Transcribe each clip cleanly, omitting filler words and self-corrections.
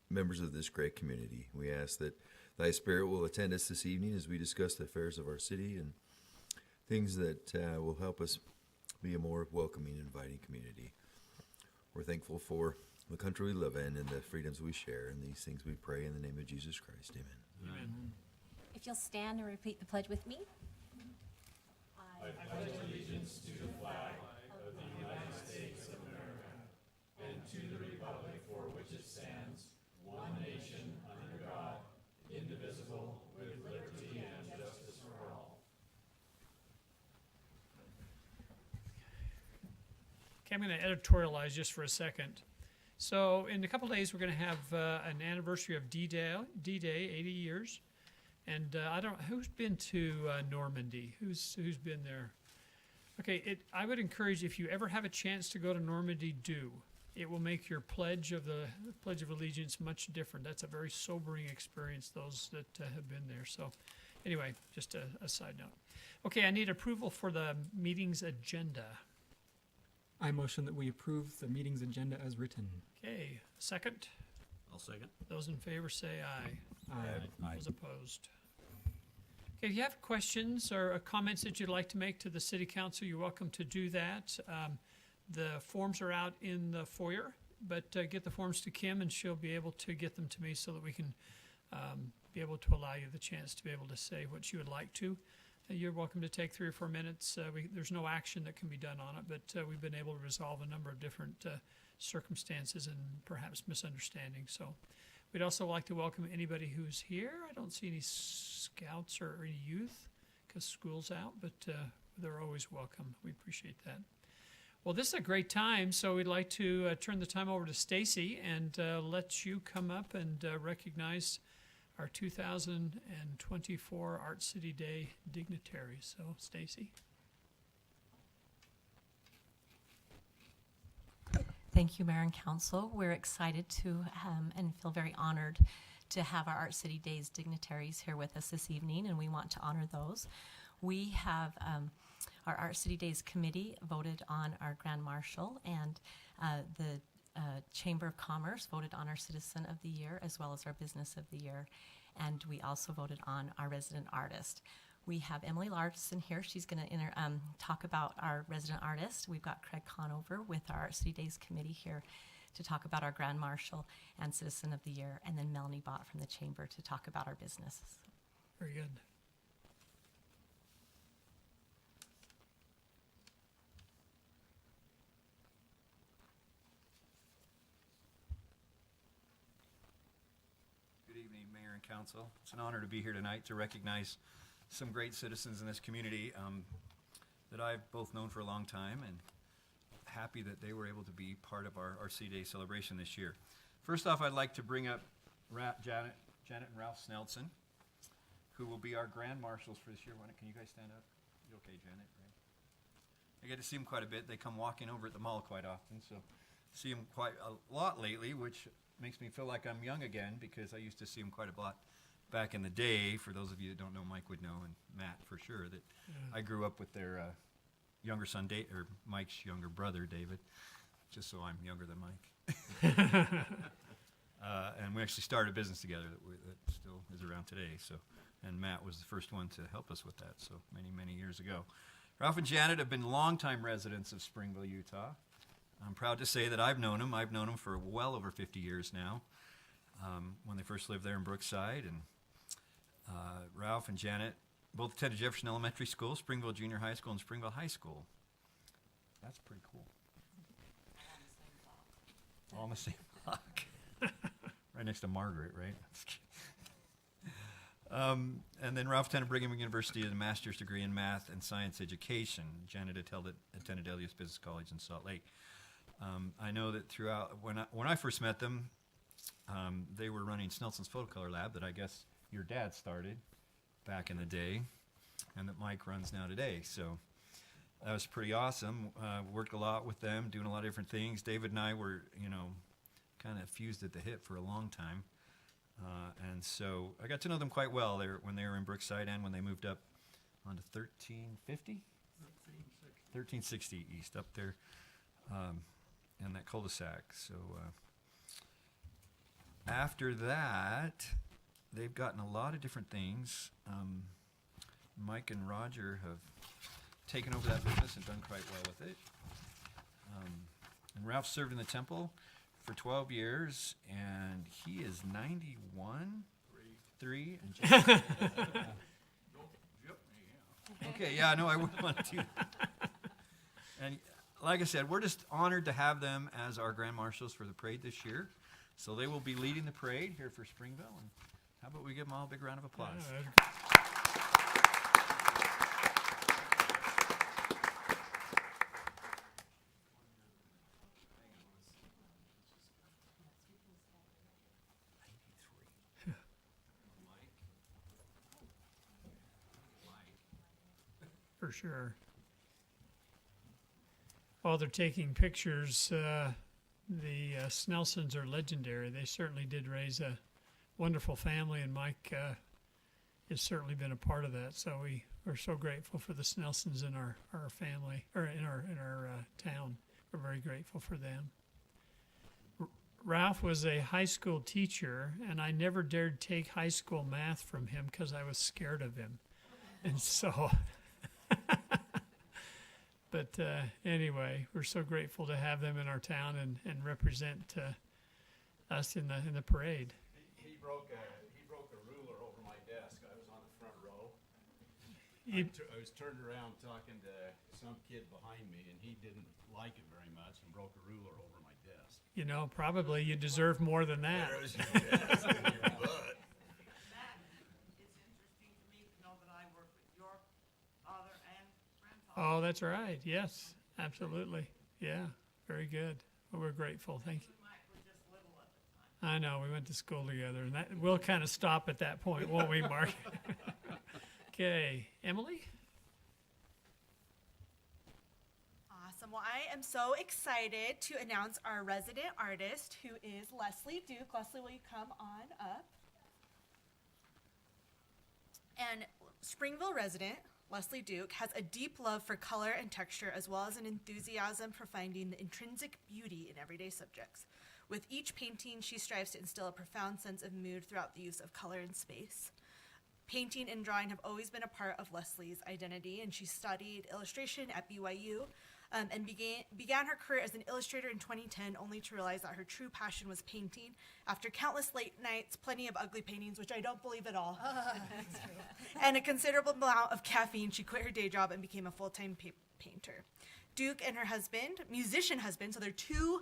members of this great community. We ask that Thy Spirit will attend us this evening as we discuss the affairs of our city and things that will help us be a more welcoming and inviting community. We're thankful for the country we live in and the freedoms we share, and these things we pray in the name of Jesus Christ. Amen. Amen. If you'll stand and repeat the pledge with me. I pledge allegiance to the flag of the United States of America and to the republic for which it stands, one nation, under God, indivisible, with liberty and justice for all. Okay, I'm going to editorialize just for a second. So in a couple of days, we're going to have an anniversary of D-Day, 80 years. And who's been to Normandy? Who's been there? Okay, I would encourage, if you ever have a chance to go to Normandy, do. It will make your Pledge of Allegiance much different. That's a very sobering experience, those that have been there. So anyway, just a side note. Okay, I need approval for the meeting's agenda. I motion that we approve the meeting's agenda as written. Okay, second. I'll second. Those in favor say aye. Aye. Those opposed. Okay, if you have questions or comments that you'd like to make to the City Council, you're welcome to do that. The forms are out in the foyer, but get the forms to Kim and she'll be able to get them to me so that we can be able to allow you the chance to be able to say what you would like to. You're welcome to take 3 or 4 minutes. There's no action that can be done on it, but we've been able to resolve a number of different circumstances and perhaps misunderstandings. So we'd also like to welcome anybody who's here. I don't see any scouts or any youth because school's out, but they're always welcome. We appreciate that. Well, this is a great time, so we'd like to turn the time over to Stacy and let you come up and recognize our 2024 Art City Day dignitaries. So, Stacy. Thank you, Mayor and Council. We're excited to and feel very honored to have our Art City Days dignitaries here with us this evening, and we want to honor those. We have our Art City Days committee voted on our Grand Marshal, and the Chamber of Commerce voted on our Citizen of the Year as well as our Business of the Year, and we also voted on our resident artist. We have Emily Larson here. She's going to talk about our resident artist. We've got Craig Conover with our Art City Days committee here to talk about our Grand Marshal and Citizen of the Year, and then Melanie Bott from the Chamber to talk about our businesses. Very good. Good evening, Mayor and Council. It's an honor to be here tonight to recognize some great citizens in this community that I've both known for a long time, and happy that they were able to be part of our City Day celebration this year. First off, I'd like to bring up Janet and Ralph Snelson, who will be our Grand Marshals for this year. Can you guys stand up? You okay, Janet? Right? I get to see them quite a bit. They come walking over at the mall quite often, so see them quite a lot lately, which makes me feel like I'm young again because I used to see them quite a lot back in the day. For those of you that don't know, Mike would know, and Matt for sure, that I grew up with their younger son, or Mike's younger brother, David, just so I'm younger than Mike. And we actually started a business together that still is around today. So, and Matt was the first one to help us with that, so many, many years ago. Ralph and Janet have been longtime residents of Springville, Utah. I'm proud to say that I've known them. I've known them for well over 50 years now, when they first lived there in Brookside. And Ralph and Janet both attended Jefferson Elementary School, Springville Junior High School, and Springville High School. That's pretty cool. All on the same block. Right next to Margaret, right? And then Ralph attended Brigham Young University with a master's degree in math and science education. Janet attended Elias Business College in Salt Lake. I know that throughout, when I first met them, they were running Snelson's Photocolor Lab that I guess your dad started back in the day, and that Mike runs now today. So that was pretty awesome. Worked a lot with them, doing a lot of different things. David and I were, kind of fused at the hip for a long time. And so I got to know them quite well when they were in Brookside and when they moved up onto 1350? 1360 East, up there in that cul-de-sac. So after that, they've gotten a lot of different things. Mike and Roger have taken over that business and done quite well with it. And Ralph served in the temple for 12 years, and he is 91? Three. And Jason- Okay, yeah, no, I wouldn't want to. And like I said, we're just honored to have them as our grand marshals for the parade this year. So they will be leading the parade here for Springville. And how about we give them all a big round of applause? For sure. While they're taking pictures, the Snelsons are legendary. They certainly did raise a wonderful family, and Mike has certainly been a part of that. So we are so grateful for the Snelsons in our family, or in our town. We're very grateful for them. Ralph was a high school teacher, and I never dared take high school math from him because I was scared of him. And so... But anyway, we're so grateful to have them in our town and represent us in the parade. He broke a ruler over my desk. I was on the front row. I was turned around talking to some kid behind me, and he didn't like it very much and broke a ruler over my desk. You know, probably you deserve more than that. There's your desk and your butt. Matt, it's interesting to me to know that I work with your father and grandfather. Oh, that's right. Yes, absolutely. Yeah, very good. Well, we're grateful. Thank you. Mike was just little at the time. I know, we went to school together, and that we'll kind of stop at that point, won't we, Mark? Okay, Emily? Awesome. Well, I am so excited to announce our resident artist, who is Leslie Duke. Leslie, will you come on up? And Springville resident, Leslie Duke, has a deep love for color and texture, as well as an enthusiasm for finding the intrinsic beauty in everyday subjects. With each painting, she strives to instill a profound sense of mood throughout the use of color and space. Painting and drawing have always been a part of Leslie's identity, and she studied illustration at BYU and began her career as an illustrator in 2010, only to realize that her true passion was painting. After countless late nights, plenty of ugly paintings, which I don't believe at all, and a considerable amount of caffeine, she quit her day job and became a full-time painter. Duke and her husband, musician husband, so they're two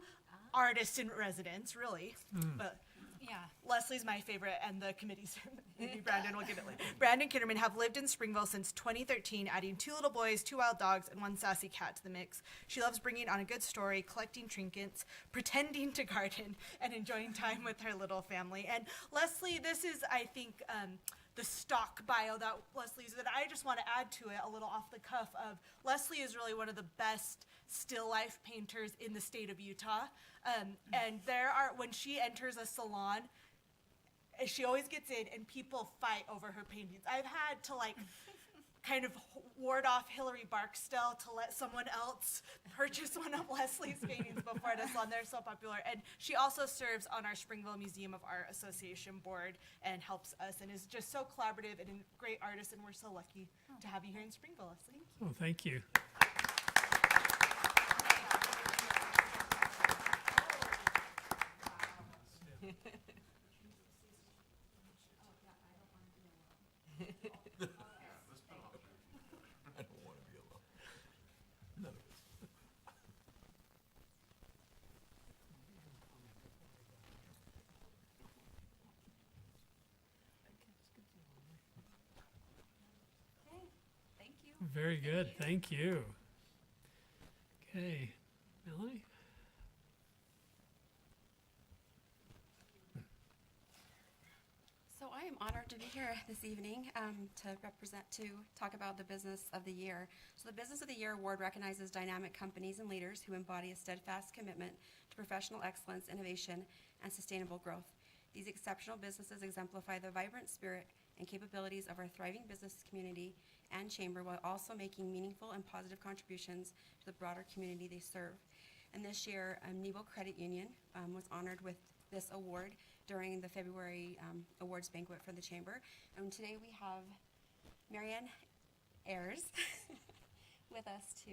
artists in residence, really, but Yeah. Leslie's my favorite, and the committee's maybe Brandon will give it later. Brandon Kitterman have lived in Springville since 2013, adding 2 little boys, 2 wild dogs, and 1 sassy cat to the mix. She loves bringing on a good story, collecting trinkets, pretending to garden, and enjoying time with her little family. And Leslie, this is, I think, the stock bio that Leslie uses, that I just want to add to it a little off the cuff of Leslie is really one of the best still life painters in the state of Utah. And when she enters a salon, she always gets in and people fight over her paintings. I've had to kind of ward off Hillary Barksdale to let someone else purchase one of Leslie's paintings before the salon. They're so popular. And she also serves on our Springville Museum of Art Association board and helps us and is just so collaborative and a great artist. And we're so lucky to have you here in Springville, Leslie. Well, thank you. I don't want to be alone. None of us. Okay. Thank you. Very good. Thank you. Okay, Melanie? So I am honored to be here this evening to talk about the Business of the Year. So the Business of the Year Award recognizes dynamic companies and leaders who embody a steadfast commitment to professional excellence, innovation, and sustainable growth. These exceptional businesses exemplify the vibrant spirit and capabilities of our thriving business community and chamber, while also making meaningful and positive contributions to the broader community they serve. And this year, Nebo Credit Union was honored with this award during the February awards banquet for the Chamber. And today we have Marianne Ayers with us to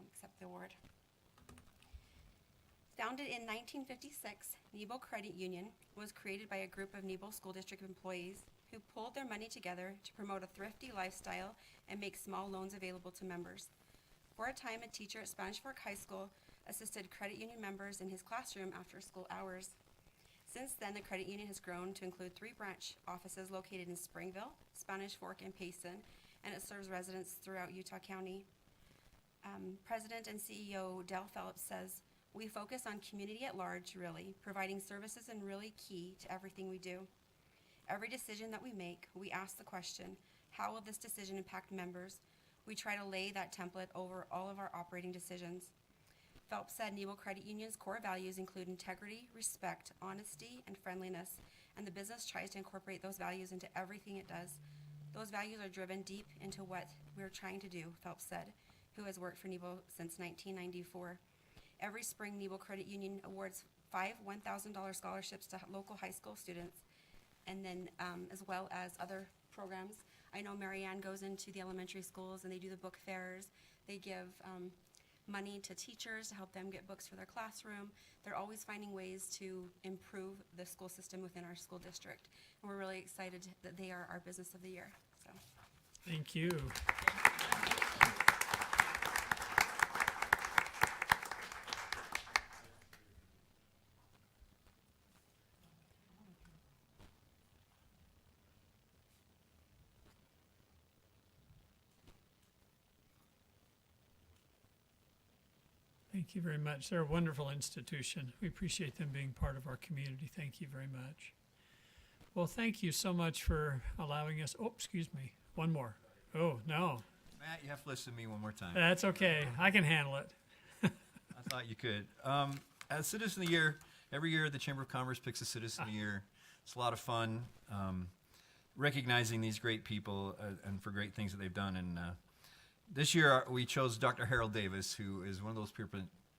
accept the award. Founded in 1956, Nebo Credit Union was created by a group of Nebo School District employees who pulled their money together to promote a thrifty lifestyle and make small loans available to members. For a time, a teacher at Spanish Fork High School assisted credit union members in his classroom after school hours. Since then, the credit union has grown to include 3 branch offices located in Springville, Spanish Fork, and Payson, and it serves residents throughout Utah County. President and CEO Dale Phillips says, "We focus on community at large, really, providing services and really key to everything we do. Every decision that we make, we ask the question, how will this decision impact members? We try to lay that template over all of our operating decisions." Phelps said Nebo Credit Union's core values include integrity, respect, honesty, and friendliness, and the business tries to incorporate those values into everything it does. Those values are driven deep into what we're trying to do, Phelps said, who has worked for Nebo since 1994. Every spring, Nebo Credit Union awards 5 $1,000 scholarships to local high school students, and then as well as other programs. I know Marianne goes into the elementary schools and they do the book fairs. They give money to teachers to help them get books for their classroom. They're always finding ways to improve the school system within our school district. And we're really excited that they are our Business of the Year. So. Thank you. Thank you very much. They're a wonderful institution. We appreciate them being part of our community. Thank you very much. Well, thank you so much for allowing us. Oh, excuse me. One more. Oh, no. Matt, you have to listen to me one more time. That's okay. I can handle it. I thought you could. As Citizen of the Year, every year the Chamber of Commerce picks a Citizen of the Year. It's a lot of fun recognizing these great people and for great things that they've done. And this year we chose Dr. Harold Davis, who is one of those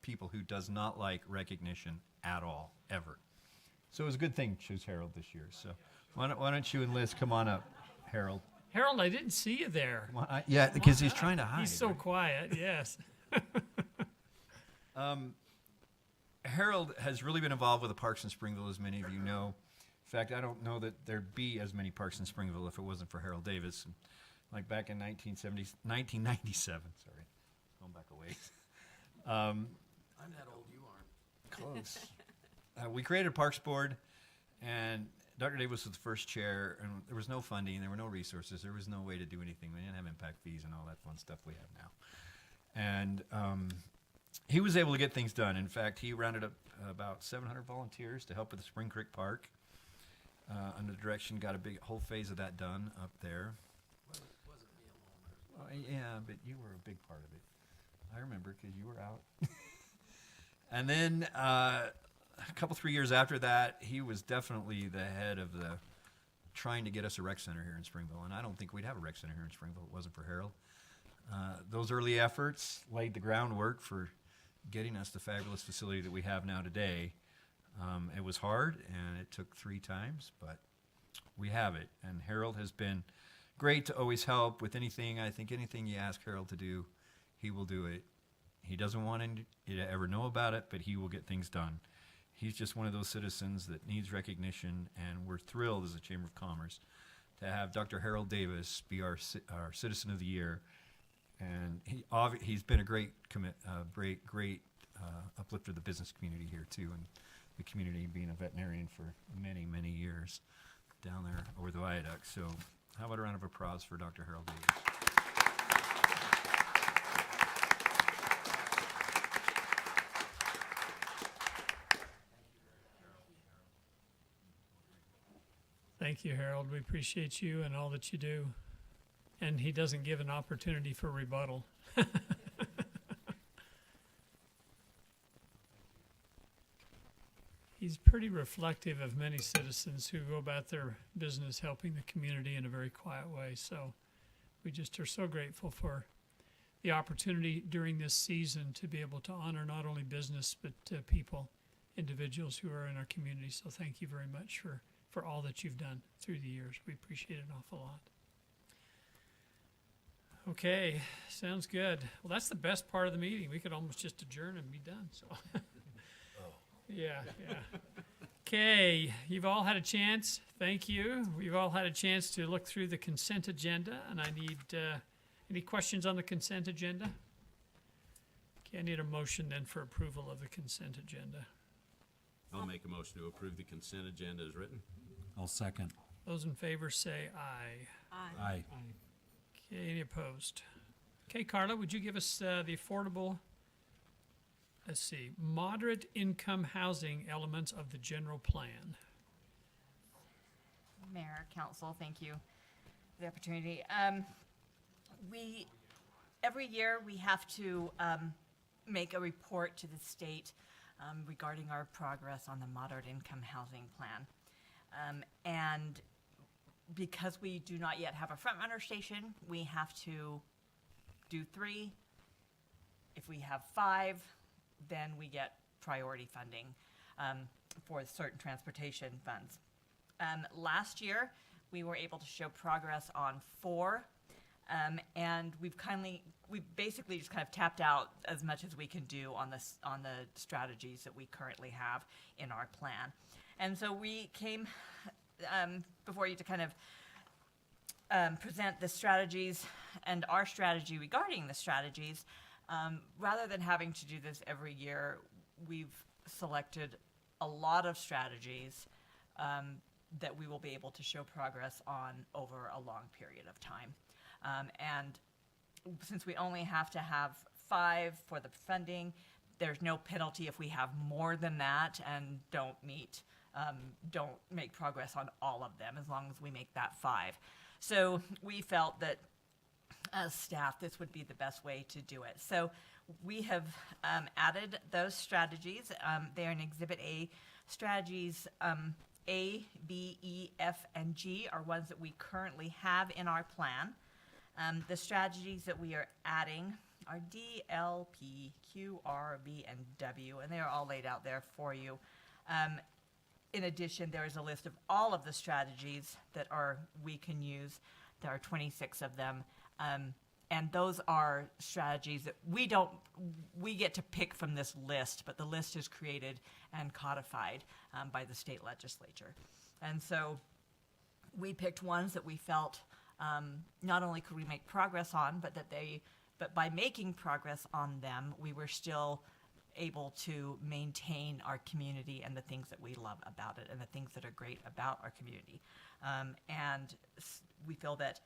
people who does not like recognition at all, ever. So it was a good thing to choose Harold this year. So why don't you and Liz come on up, Harold? Harold, I didn't see you there. Yeah, because he's trying to hide. He's so quiet, yes. Harold has really been involved with the parks in Springville, as many of you know. In fact, I don't know that there'd be as many parks in Springville if it wasn't for Harold Davis. And like back in 1997, sorry, going back a ways. I'm that old, you aren't. Close. We created a Parks Board, and Dr. Davis was the first chair, and there was no funding, there were no resources, there was no way to do anything. We didn't have impact fees and all that fun stuff we have now. And he was able to get things done. In fact, he rounded up about 700 volunteers to help with the Spring Creek Park. Under the direction, got a big whole phase of that done up there. Wasn't me alone. Yeah, but you were a big part of it. I remember because you were out. And then a couple, 3 years after that, he was definitely the head of the trying to get us a rec center here in Springville. And I don't think we'd have a rec center here in Springville if it wasn't for Harold. Those early efforts laid the groundwork for getting us the fabulous facility that we have now today. It was hard, and it took 3 times, but we have it. And Harold has been great to always help with anything. I think anything you ask Harold to do, he will do it. He doesn't want you to ever know about it, but he will get things done. He's just one of those citizens that needs recognition, and we're thrilled as a Chamber of Commerce to have Dr. Harold Davis be our Citizen of the Year. And he's been a great uplifter of the business community here too, and the community being a veterinarian for many, many years down there over the viaduct. So how about a round of applause for Dr. Harold Davis? Thank you, Harold. We appreciate you and all that you do. And he doesn't give an opportunity for rebuttal. He's pretty reflective of many citizens who go about their business helping the community in a very quiet way. So we just are so grateful for the opportunity during this season to be able to honor not only business but people individuals who are in our community. So thank you very much for all that you've done through the years. We appreciate it an awful lot. Okay, sounds good. Well, that's the best part of the meeting. We could almost just adjourn and be done, so. Yeah. Okay, you've all had a chance. Thank you. We've all had a chance to look through the consent agenda, and I need, any questions on the consent agenda? Okay, I need a motion then for approval of the consent agenda. I'll make a motion to approve the consent agenda as written. I'll second. Those in favor say aye. Aye. Okay, any opposed? Okay, Carla, would you give us the affordable, let's see, moderate income housing elements of the general plan? Mayor, council, thank you for the opportunity. Every year we have to make a report to the state regarding our progress on the moderate income housing plan. And because we do not yet have a front runner station, we have to do 3. If we have 5, then we get priority funding for certain transportation funds. Last year, we were able to show progress on 4, and we basically just kind of tapped out as much as we can do on the strategies that we currently have in our plan. And so we came before you to kind of present the strategies and our strategy regarding the strategies. Rather than having to do this every year, we've selected a lot of strategies that we will be able to show progress on over a long period of time. And since we only have to have 5 for the funding, there's no penalty if we have more than that and don't make progress on all of them, as long as we make that 5. So we felt that as staff, this would be the best way to do it. So we have added those strategies. They're in Exhibit A. Strategies A, B, E, F, and G are ones that we currently have in our plan. The strategies that we are adding are D, L, P, Q, R, V, and W, and they are all laid out there for you. In addition, there is a list of all of the strategies that we can use. There are 26 of them. And those are strategies that we get to pick from this list, but the list is created and codified by the state legislature. And so we picked ones that we felt not only could we make progress on, but by making progress on them, we were still able to maintain our community and the things that we love about it and the things that are great about our community. And we feel that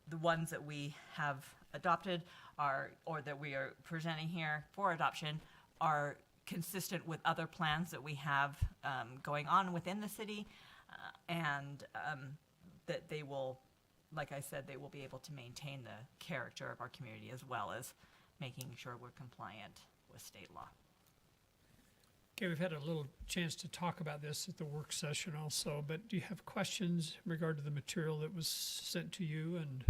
the ones that we have adopted or that we are presenting here for adoption are consistent with other plans that we have going on within the city, and that they will, like I said, they will be able to maintain the character of our community as well as making sure we're compliant with state law. Okay, we've had a little chance to talk about this at the work session also, but do you have questions in regard to the material that was sent to you and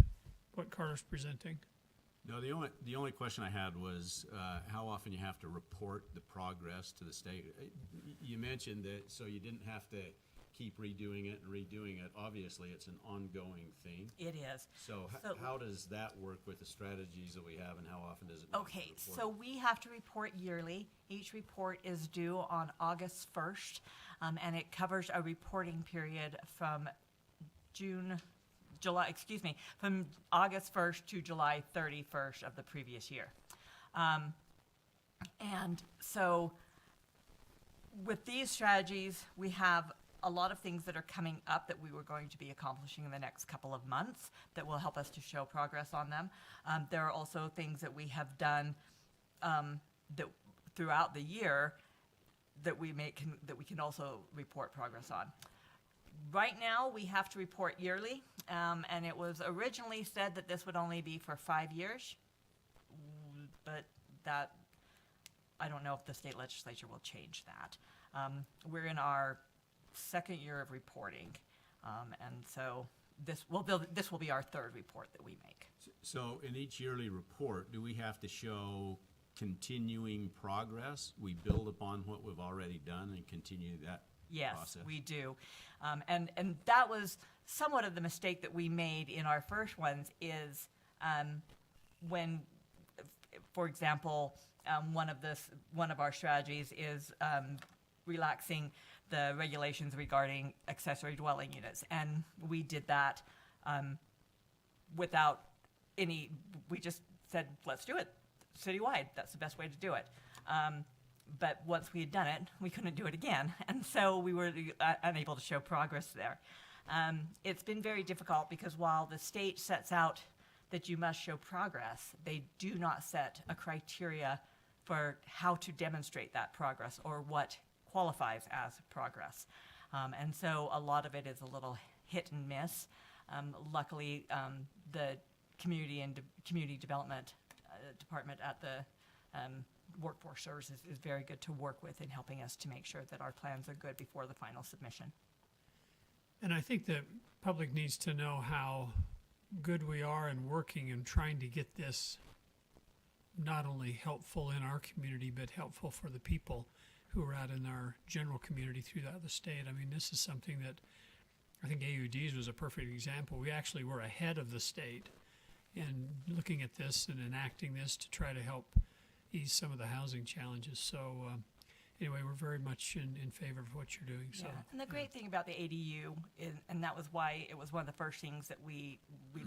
what Carter's presenting? No, the only question I had was how often you have to report the progress to the state. You mentioned that so you didn't have to keep redoing it and redoing it. Obviously, it's an ongoing thing. It is. So how does that work with the strategies that we have, and how often does it need to be reported? So we have to report yearly. Each report is due on August 1st, and it covers a reporting period from from August 1st to July 31st of the previous year. And so with these strategies, we have a lot of things that are coming up that we were going to be accomplishing in the next couple of months that will help us to show progress on them. There are also things that we have done that throughout the year that we can also report progress on. Right now, we have to report yearly, and it was originally said that this would only be for 5 years, but that I don't know if the state legislature will change that. We're in our second year of reporting, and so this will be our third report that we make. So in each yearly report, do we have to show continuing progress? We build upon what we've already done and continue that Yes, process? we do. And that was somewhat of the mistake that we made in our first ones is when, for example, one of our strategies is relaxing the regulations regarding accessory dwelling units. And we did that without we just said, let's do it citywide. That's the best way to do it. But once we had done it, we couldn't do it again. And so we were unable to show progress there. It's been very difficult because while the state sets out that you must show progress, they do not set a criteria for how to demonstrate that progress or what qualifies as progress. And so a lot of it is a little hit and miss. Luckily, the community development department at the Workforce Services is very good to work with in helping us to make sure that our plans are good before the final submission. And I think the public needs to know how good we are in working and trying to get this not only helpful in our community, but helpful for the people who are out in our general community throughout the state. I mean, this is something that I think AUDs was a perfect example. We actually were ahead of the state in looking at this and enacting this to try to help ease some of the housing challenges. So anyway, we're very much in favor of what you're doing. So, Yeah. And the great thing about the ADU, and that was why it was one of the first things that we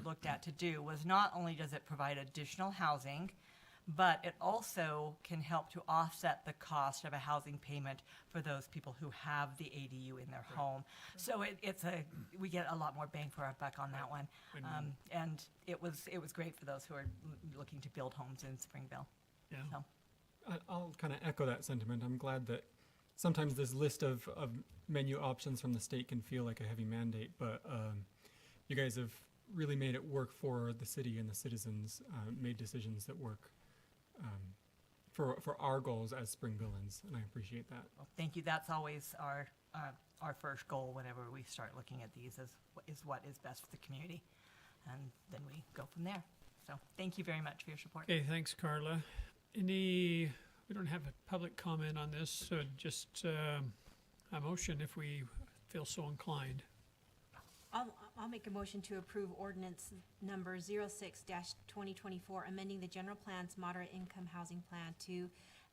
looked at to do, was not only does it provide additional housing, but it also can help to offset the cost of a housing payment for those people who have the ADU in their home. So we get a lot more bang for our buck on that one. And it was great for those who are looking to build homes in Springville. yeah. So. I'll kind of echo that sentiment. I'm glad that sometimes this list of menu options from the state can feel like a heavy mandate, but you guys have really made it work for the city and the citizens, made decisions that work for our goals as Springvilleans, and I appreciate that. Well, thank you. That's always our first goal whenever we start looking at these is what is best for the community, and then we go from there. So thank you very much for your support. Okay, thanks, Carla. We don't have a public comment on this, so just a motion if we feel so inclined. I'll make a motion to approve ordinance number 06-2024, amending the general plan's moderate income housing plan to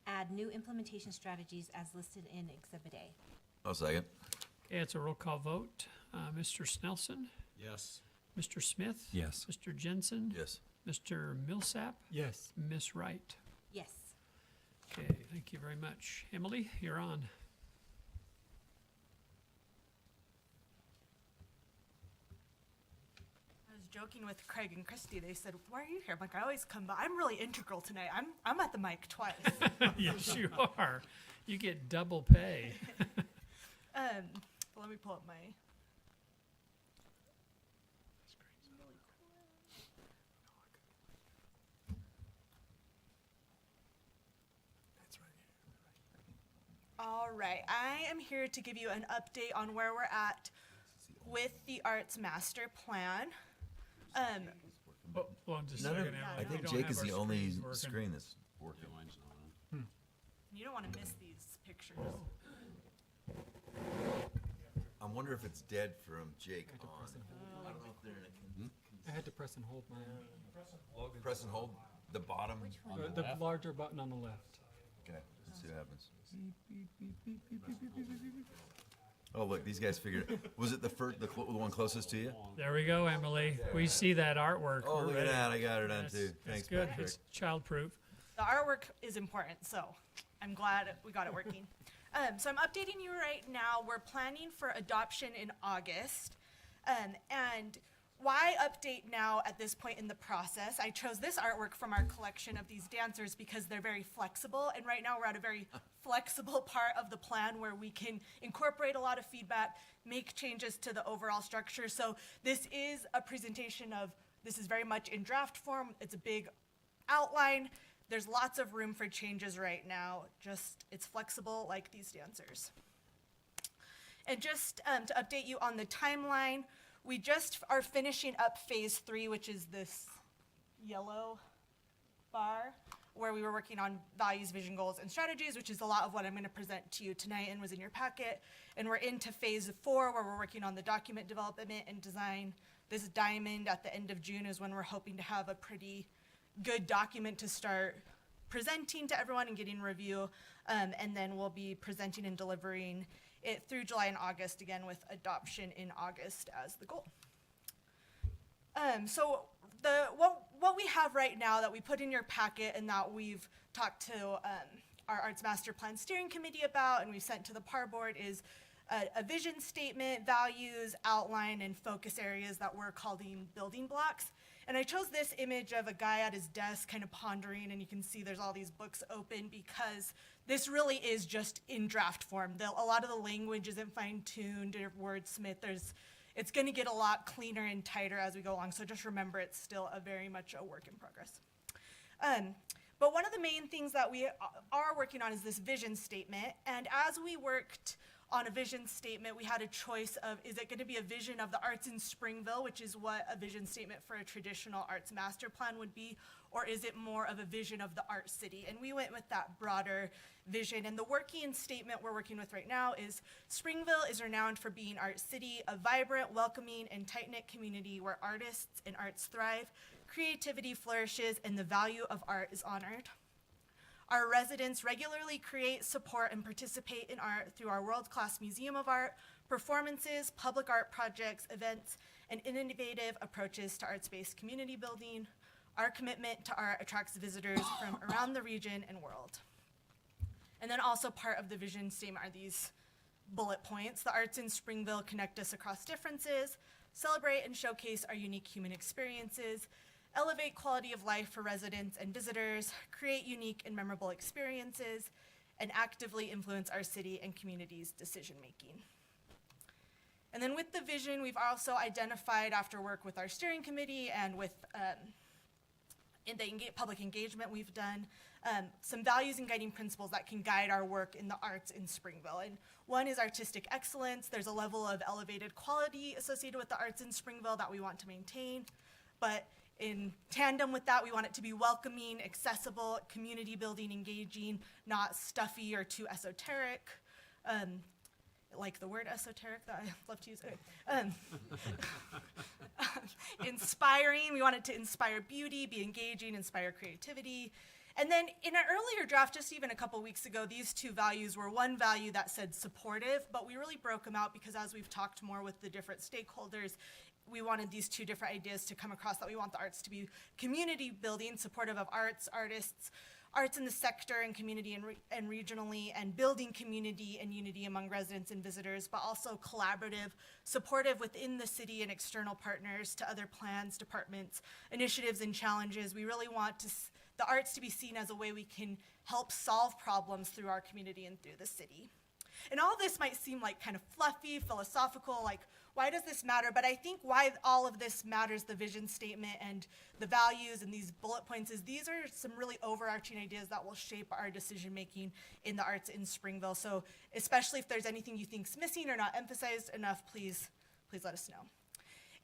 add new implementation strategies as listed in Exhibit A. I'll second. Okay, it's a roll call vote. Mr. Snelson, Yes. Mr. Smith, Yes. Mr. Jensen, Yes. Mr. Millsap, Yes. Miss Wright. Yes. Okay, thank you very much. Emily, you're on. I was joking with Craig and Christy. They said, "Why are you here?" I'm like, "I always come, but I'm really integral tonight. I'm at the mic twice." Yes, you are. You get double pay. Let me pull up my. All right, I am here to give you an update on where we're at with the Arts Master Plan. Oh, hold on just a None of, second, Emily. I We think don't Jake have is our the only screens working. screen that's working. Mine's not on. You don't want to miss these pictures. I wonder if it's dead from Jake on. I don't know if they're in a. I had to press and hold mine. Press and hold the bottom. The larger button on the left. Okay, let's see what happens. Oh, look, these guys figured it. Was it the one closest to you? There we go, Emily. We see that artwork. Oh, We're look ready. at that. I got it on That's- too. That's Thanks, good. Patrick. It's childproof. The artwork is important, so I'm glad we got it working. So I'm updating you right now. We're planning for adoption in August. And why update now at this point in the process? I chose this artwork from our collection of these dancers because they're very flexible. And right now we're at a very flexible part of the plan where we can incorporate a lot of feedback, make changes to the overall structure. So this is a presentation this is very much in draft form. It's a big outline. There's lots of room for changes right now. It's flexible like these dancers. And just to update you on the timeline, we just are finishing up phase 3, which is this yellow bar. where we were working on values, vision, goals, and strategies, which is a lot of what I'm going to present to you tonight and was in your packet. And we're into phase 4, where we're working on the document development and design. This diamond at the end of June is when we're hoping to have a pretty good document to start presenting to everyone and getting review. And then we'll be presenting and delivering it through July and August, again with adoption in August as the goal. So what we have right now that we put in your packet and that we've talked to our Arts Master Plan Steering Committee about and we've sent to the PAR Board is a vision statement, values, outline, and focus areas that we're calling building blocks. And I chose this image of a guy at his desk kind of pondering, and you can see there's all these books open because this really is just in draft form. A lot of the language isn't fine-tuned or wordsmith. It's going to get a lot cleaner and tighter as we go along, so just remember it's still very much a work in progress. But one of the main things that we are working on is this vision statement, and as we worked on a vision statement, we had a choice of, is it going to be a vision of the arts in Springville, which is what a vision statement for a traditional arts master plan would be, or is it more of a vision of the art city? And we went with that broader vision. And the working statement we're working with right now is Springville is renowned for being art city, a vibrant, welcoming, and tight-knit community where artists and arts thrive, creativity flourishes, and the value of art is honored. Our residents regularly create, support, and participate in art through our world-class Museum of Art, performances, public art projects, events, and innovative approaches to arts-based community building. Our commitment to art attracts visitors from around the region and world. And then also part of the vision statement are these bullet points. The arts in Springville connect us across differences, celebrate and showcase our unique human experiences, elevate quality of life for residents and visitors, create unique and memorable experiences, and actively influence our city and community's decision-making. And then with the vision, we've also identified, after work with our steering committee and with in the public engagement we've done, some values and guiding principles that can guide our work in the arts in Springville. And one is artistic excellence. There's a level of elevated quality associated with the arts in Springville that we want to maintain, but in tandem with that, we want it to be welcoming, accessible, community building, engaging, not stuffy or too esoteric. Like the word esoteric that I love to use. Okay. Inspiring, we want it to inspire beauty, be engaging, inspire creativity. And then in an earlier draft, just even a couple weeks ago, these two values were one value that said supportive, but we really broke them out because as we've talked more with the different stakeholders, we wanted these two different ideas to come across, that we want the arts to be community building, supportive of arts, artists, arts in the sector and community and regionally, and building community and unity among residents and visitors, but also collaborative, supportive within the city and external partners to other plans, departments, initiatives, and challenges. We really want the arts to be seen as a way we can help solve problems through our community and through the city. And all this might seem like kind of fluffy, philosophical, like, why does this matter? But I think why all of this matters, the vision statement and the values and these bullet points, is these are some really overarching ideas that will shape our decision-making in the arts in Springville. So especially if there's anything you think's missing or not emphasized enough, please let us know.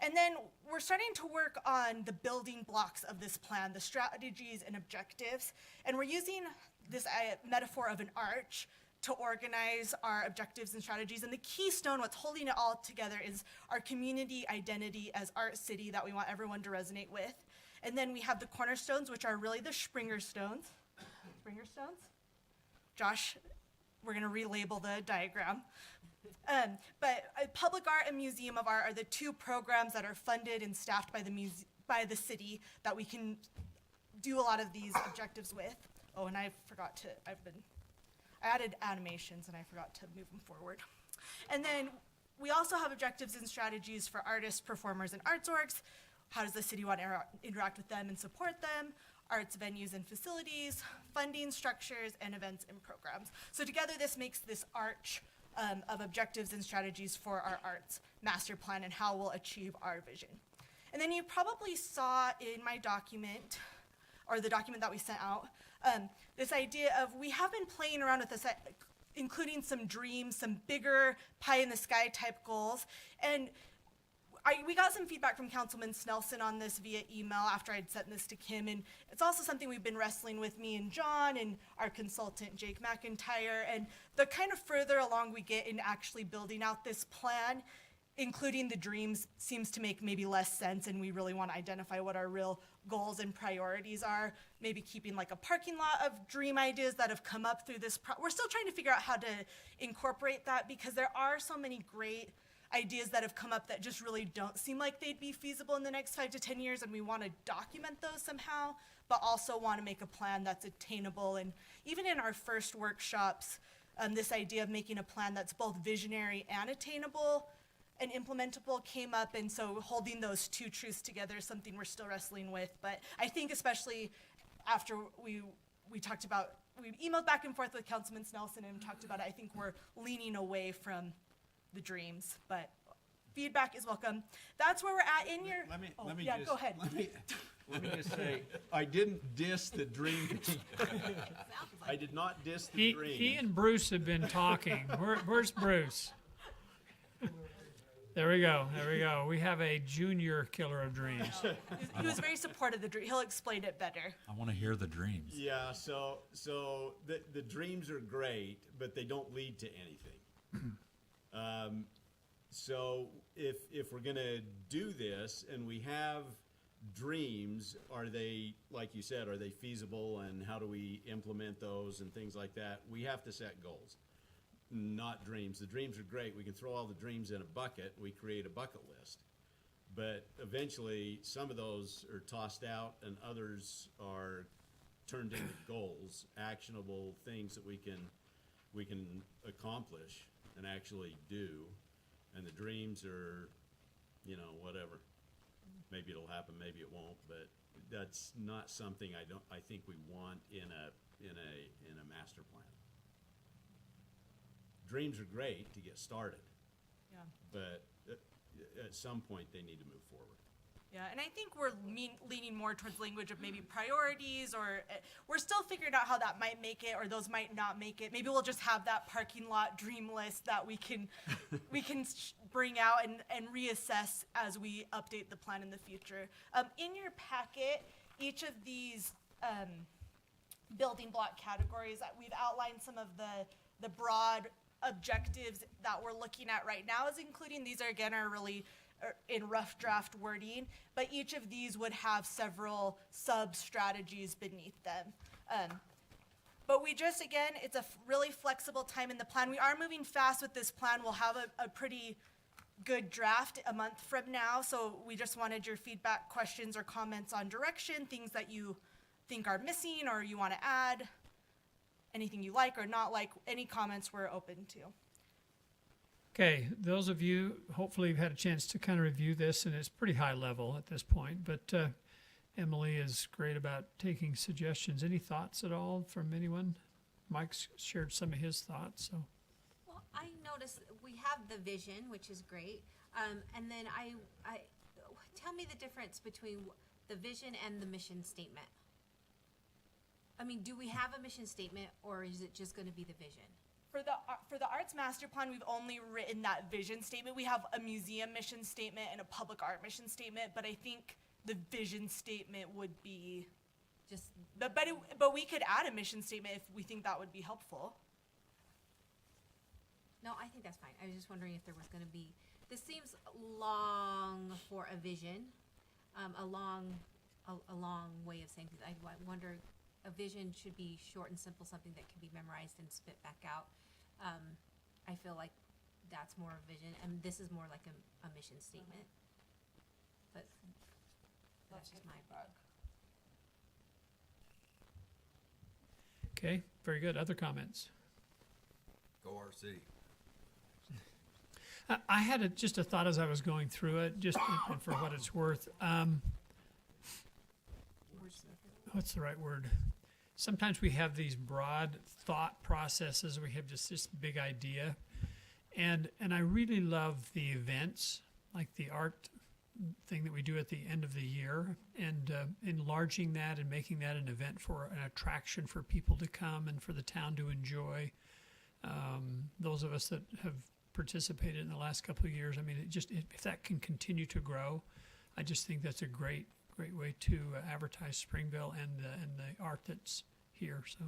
And then we're starting to work on the building blocks of this plan, the strategies and objectives. And we're using this metaphor of an arch to organize our objectives and strategies. And the keystone, what's holding it all together, is our community identity as Art City that we want everyone to resonate with. And then we have the cornerstones, which are really the Springer stones. Springer stones? Josh, we're gonna relabel the diagram. But Public Art and Museum of Art are the two programs that are funded and staffed by the city that we can do a lot of these objectives with. Oh, and I added animations and I forgot to move them forward. And then we also have objectives and strategies for artists, performers, and arts orgs. How does the city want to interact with them and support them? Arts venues and facilities, funding structures, and events and programs. So together this makes this arch of objectives and strategies for our arts master plan and how we'll achieve our vision. And then you probably saw in my document, or the document that we sent out, this idea of, we have been playing around with this, including some dreams, some bigger pie in the sky type goals. And we got some feedback from Councilman Snelson on this via email after I'd sent this to Kim, and it's also something we've been wrestling with, me and John and our consultant Jake McIntyre. And the kind of further along we get in actually building out this plan, including the dreams seems to make maybe less sense, and we really want to identify what our real goals and priorities are. Maybe keeping like a parking lot of dream ideas that have come up through this. We're still trying to figure out how to incorporate that, because there are so many great ideas that have come up that just really don't seem like they'd be feasible in the next 5 to 10 years, and we want to document those somehow, but also want to make a plan that's attainable. And even in our first workshops, this idea of making a plan that's both visionary and attainable and implementable came up, and so holding those two truths together is something we're still wrestling with. But I think especially after we talked about, we emailed back and forth with Councilman Snelson and talked about it, I think we're leaning away from the dreams, but feedback is welcome. That's where we're at in your. Let me yeah, just, go ahead. Let me just say, I didn't diss the dream. I did not diss the dream. He and Bruce have been talking. Where's Bruce? There we go. There we go. We have a junior killer of dreams. He was very supportive of the dream. He'll explain it better. I want to hear the dreams. Yeah, so the dreams are great, but they don't lead to anything. So if we're gonna do this and we have dreams, are they, like you said, are they feasible, and how do we implement those and things like that? We have to set goals, not dreams. The dreams are great. We can throw all the dreams in a bucket. We create a bucket list. But eventually some of those are tossed out and others are turned into goals, actionable things that we can accomplish and actually do. And the dreams are, whatever. Maybe it'll happen, maybe it won't, but that's not something I think we want in a master plan. Dreams are great to get started. Yeah. But at some point they need to move forward. Yeah, and I think we're leaning more towards language of maybe priorities, or we're still figuring out how that might make it, or those might not make it. Maybe we'll just have that parking lot dream list that we can bring out and reassess as we update the plan in the future. In your packet, each of these building block categories, we've outlined some of the broad objectives that we're looking at right now, is including, these are really in rough draft wording, but each of these would have several sub-strategies beneath them. But we just, again, it's a really flexible time in the plan. We are moving fast with this plan. We'll have a pretty good draft a month from now, so we just wanted your feedback, questions, or comments on direction, things that you think are missing or you want to add, anything you like or not like. Any comments we're open to. Okay, those of you, hopefully you've had a chance to kind of review this, and it's pretty high level at this point, but Emily is great about taking suggestions. Any thoughts at all from anyone? Mike's shared some of his thoughts, so. Well, I noticed we have the vision, which is great, and then I tell me the difference between the vision and the mission statement. I mean, do we have a mission statement, or is it just going to be the vision? For the Arts Master Plan, we've only written that vision statement. We have a museum mission statement and a public art mission statement, but I think the vision statement would be just. But we could add a mission statement if we think that would be helpful. No, I think that's fine. I was just wondering if there was going to be. This seems long for a vision, a long way of saying things. I wonder. A vision should be short and simple, something that can be memorized and spit back out. I feel like that's more a vision, and this is more like a mission statement. But that's just my opinion. Okay, very good. Other comments? Go our city. I had just a thought as I was going through it, just and for what it's worth. What's the right word? Sometimes we have these broad thought processes. We have just this big idea, and I really love the events, like the art thing that we do at the end of the year, and enlarging that and making that an event for an attraction for people to come and for the town to enjoy. Those of us that have participated in the last couple of years. I mean, if that can continue to grow, I just think that's a great way to advertise Springville and the art that's here. So,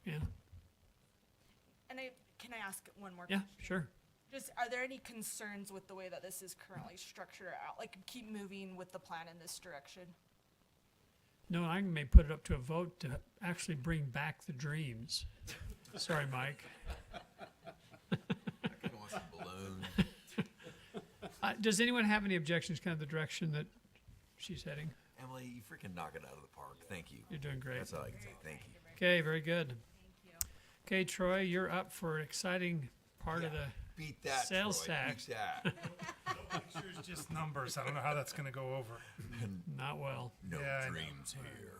yeah, And can I ask one more yeah, question? sure. Just, are there any concerns with the way that this is currently structured out? Like, keep moving with the plan in this direction? No, I may put it up to a vote to actually bring back the dreams. Sorry, Mike. I kind of want some balloons. Does anyone have any objections, kind of the direction that she's heading? Emily, you freaking knock it out of the park. Thank you. You're doing great. That's all I can say. Thank you. Okay, very good. Okay, Troy, you're up for an exciting part of the Beat that, sales Troy. tax. Beat that. Pictures, just numbers. I don't know how that's going to go over. Not well. No Yeah, I know. dreams here.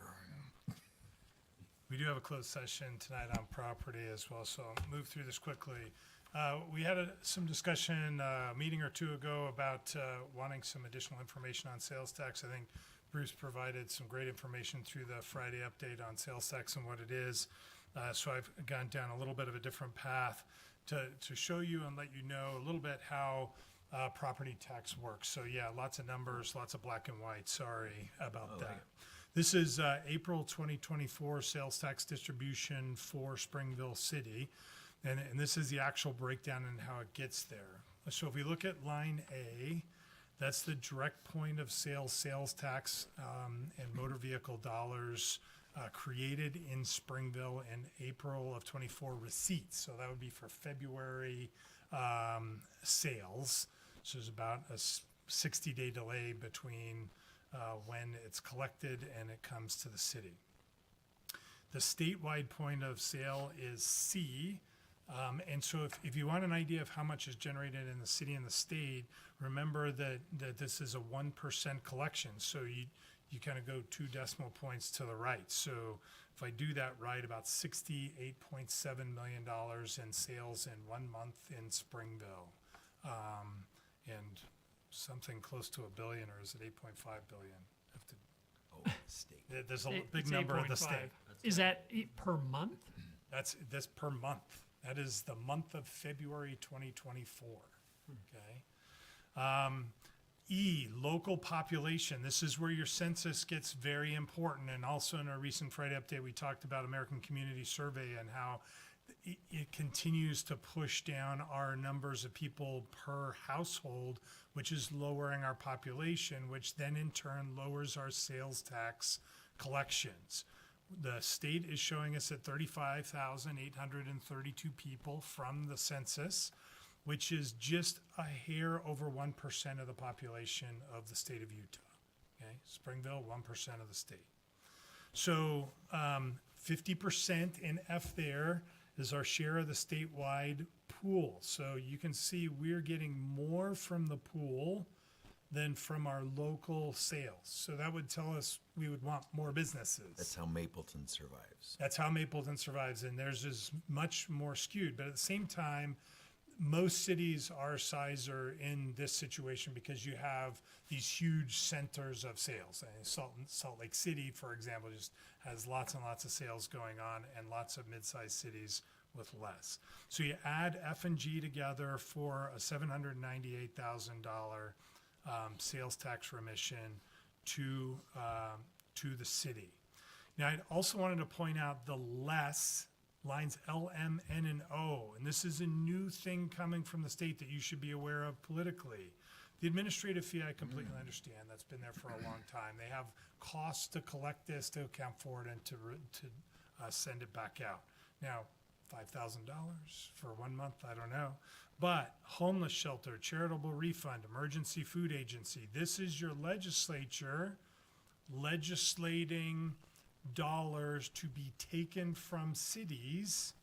We do have a closed session tonight on property as well, so I'll move through this quickly. We had some discussion a meeting or two ago about wanting some additional information on sales tax. I think Bruce provided some great information through the Friday update on sales tax and what it is. So I've gone down a little bit of a different path to show you and let you know a little bit how property tax works. So yeah, lots of numbers, lots of black and white. Sorry about that. This is April 2024 sales tax distribution for Springville City. And this is the actual breakdown and how it gets there. So if we look at line A, that's the direct point of sales tax and motor vehicle dollars created in Springville in April of 24 receipts. So that would be for February sales. So there's about a 60-day delay between when it's collected and it comes to the city. The statewide point of sale is C. And so if you want an idea of how much is generated in the city and the state, remember that this is a 1% collection. So you kind of go 2 decimal points to the right. So if I do that right, about $68.7 million in sales in 1 month in Springville. And something close to $1 billion, or is it 8.5 billion? Oh, state. There's a It's big number of the 8.5. state. Is that per month? That's per month. That is the month of February 2024. Okay. E, local population. This is where your census gets very important. And also in our recent Friday update, we talked about American Community Survey and how it continues to push down our numbers of people per household, which is lowering our population, which then in turn lowers our sales tax collections. The state is showing us at 35,832 people from the census, which is just a hair over 1% of the population of the state of Utah. Okay, Springville, 1% of the state. So 50% in F there is our share of the statewide pool. So you can see we're getting more from the pool than from our local sales. So that would tell us we would want more businesses. That's how Mapleton survives. That's how Mapleton survives, and theirs is much more skewed. But at the same time, most cities our size are in this situation because you have these huge centers of sales. And Salt Lake City, for example, just has lots and lots of sales going on, and lots of mid-sized cities with less. So you add F and G together for a $798,000 sales tax remission to the city. Now, I also wanted to point out the less lines L, M, N, and O, and this is a new thing coming from the state that you should be aware of politically. The administrative fee, I completely understand. That's been there for a long time. They have costs to collect this, to account for it, and to send it back out. Now, $5,000 for 1 month, I don't know. But homeless shelter, charitable refund, emergency food agency, this is your legislature legislating dollars to be taken from cities.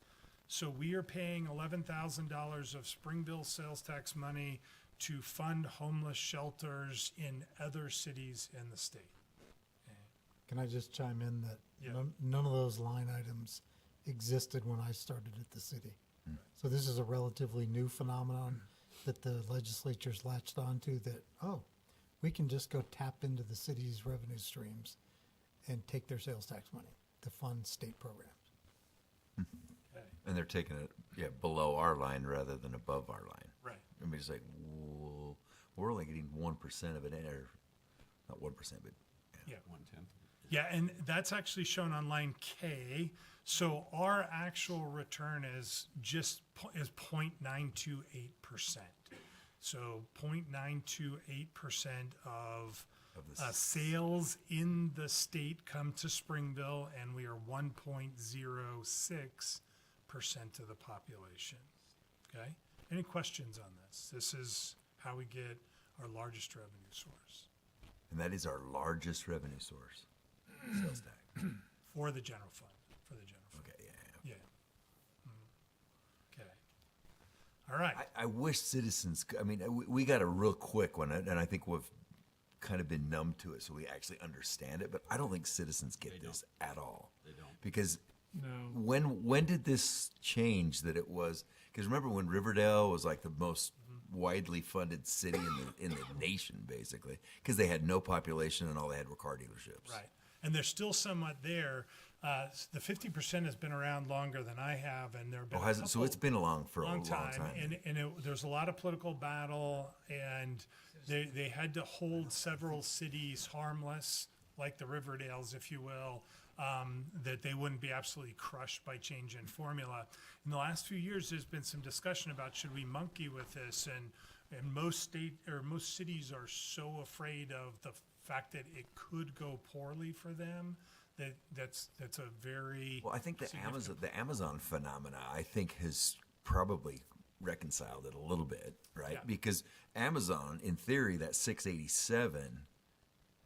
So we are paying $11,000 of Springville sales tax money to fund homeless shelters in other cities in the state. Can I just chime in that Yeah. none of those line items existed when I started at the city. So this is a relatively new phenomenon that the legislature's latched onto, that, oh, we can just go tap into the city's revenue streams and take their sales tax money to fund state programs. Okay. And they're taking it below our line rather than above our line. Right. I mean, it's like, well, we're only getting 1% of it, or not 1%, but Yeah. 1/10. Yeah, and that's actually shown on line K. So our actual return is 0.928%. So 0.928% of the sales in the state come to Springville, and we are 1.06% of the population. Okay? Any questions on this? This is how we get our largest revenue source and that is our largest revenue source, sales tax. for the general fund. For the general fund. Okay, yeah. Yeah. Okay. All right. I wish citizens. I mean, we got a real quick one, and I think we've kind of been numb to it, so we actually understand it. But I don't think citizens get this at all. They don't. Because No. when did this change? That it was because remember when Riverdale was like the most widely funded city in the nation, basically, because they had no population and all they had were car dealerships. Right. And there's still somewhat there. The 50% has been around longer than I have, and there have been Oh, has it? So it's been along for a long time. And there's a lot of political battle, and they had to hold several cities harmless, like the Riverdales, if you will, that they wouldn't be absolutely crushed by change in formula. In the last few years, there's been some discussion about should we monkey with this, and most cities are so afraid of the fact that it could go poorly for them that's a very Well, I think the significant- Amazon phenomena, I think, has probably reconciled it a little bit, right? Yeah. Because Amazon, in theory, that 687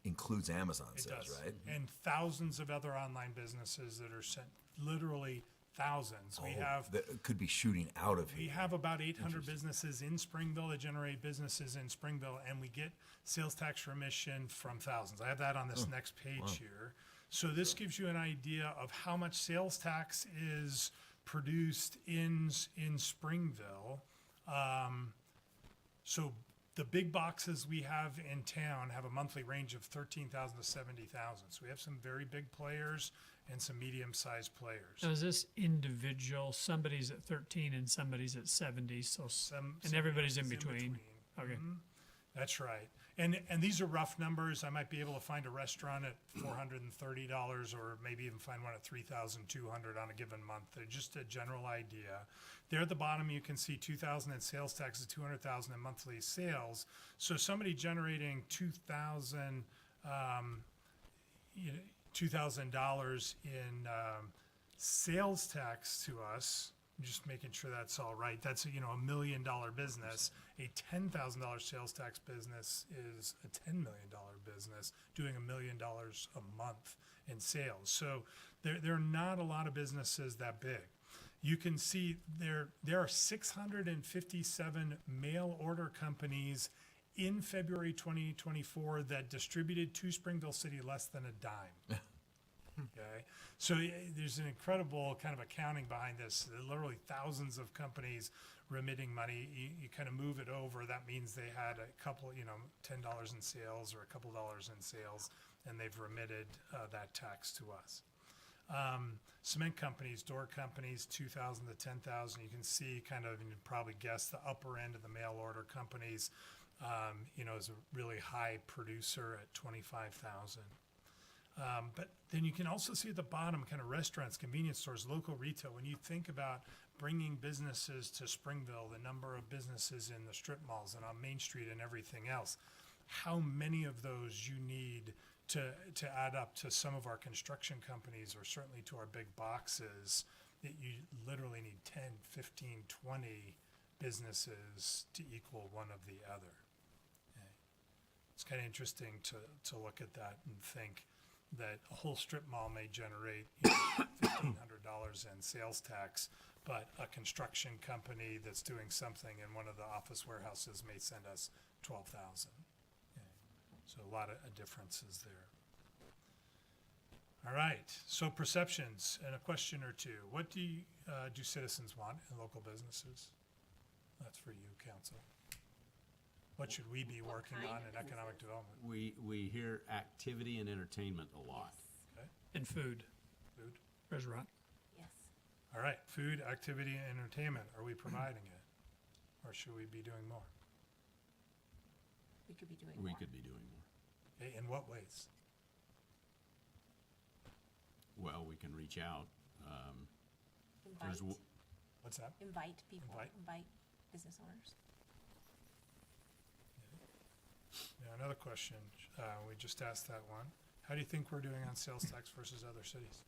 includes Amazon It sales, does. right? And thousands of other online businesses that are sent, literally thousands. We have that could be shooting out of we here. have about 800 businesses in Springville that generate businesses in Springville, and we get sales tax remission from thousands. I have that on this next page here. So this gives you an idea of how much sales tax is produced in Springville. So the big boxes we have in town have a monthly range of 13,000 to 70,000. So we have some very big players and some medium-sized players. So is this individual? Somebody's at 13 and somebody's at 70. So and everybody's in between. Okay. That's right. And these are rough numbers. I might be able to find a restaurant at $430 or maybe even find one at $3,200 on a given month. They're just a general idea. There at the bottom you can see 2,000 in sales taxes, 200,000 in monthly sales. So somebody generating $2,000 in sales tax to us. I'm just making sure that's all right. That's $1 million business. A $10,000 sales tax business is a $10 million business doing $1 million a month in sales. So there are not a lot of businesses that big. You can see there are 657 mail order companies in February 2024 that distributed to Springville City less than a dime. Okay, so there's an incredible kind of accounting behind this. There are literally thousands of companies remitting money. You kind of move it over. That means they had a couple, $10 in sales or a couple dollars in sales, and they've remitted that tax to us. Cement companies, door companies, 2,000 to 10,000. You can see kind of, and you'd probably guess the upper end of the mail order companies, is a really high producer at 25,000. But then you can also see at the bottom kind of restaurants, convenience stores, local retail. When you think about bringing businesses to Springville, the number of businesses in the strip malls and on Main Street and everything else, how many of those you need to add up to some of our construction companies or certainly to our big boxes, that you literally need 10, 15, 20 businesses to equal one of the other. Okay. It's kind of interesting to look at that and think that a whole strip mall may generate $1,500 in sales tax, but a construction company that's doing something in one of the office warehouses may send us $12,000. Okay. So a lot of differences there. All right, so perceptions and a question or two. What do citizens want in local businesses? That's for you, council. What should we be working on in economic development? We hear activity and entertainment a lot. Okay. And food. Food. Restaurant. Yes. All right, food, activity, and entertainment, are we providing it? Or should we be doing more? We could be doing We more. could be doing more. Okay, in what ways? Well, we can reach out. Invite, There's, What's that? invite people, Invite. invite business owners. Yeah, another question, we just asked that one. How do you think we're doing on sales tax versus other cities?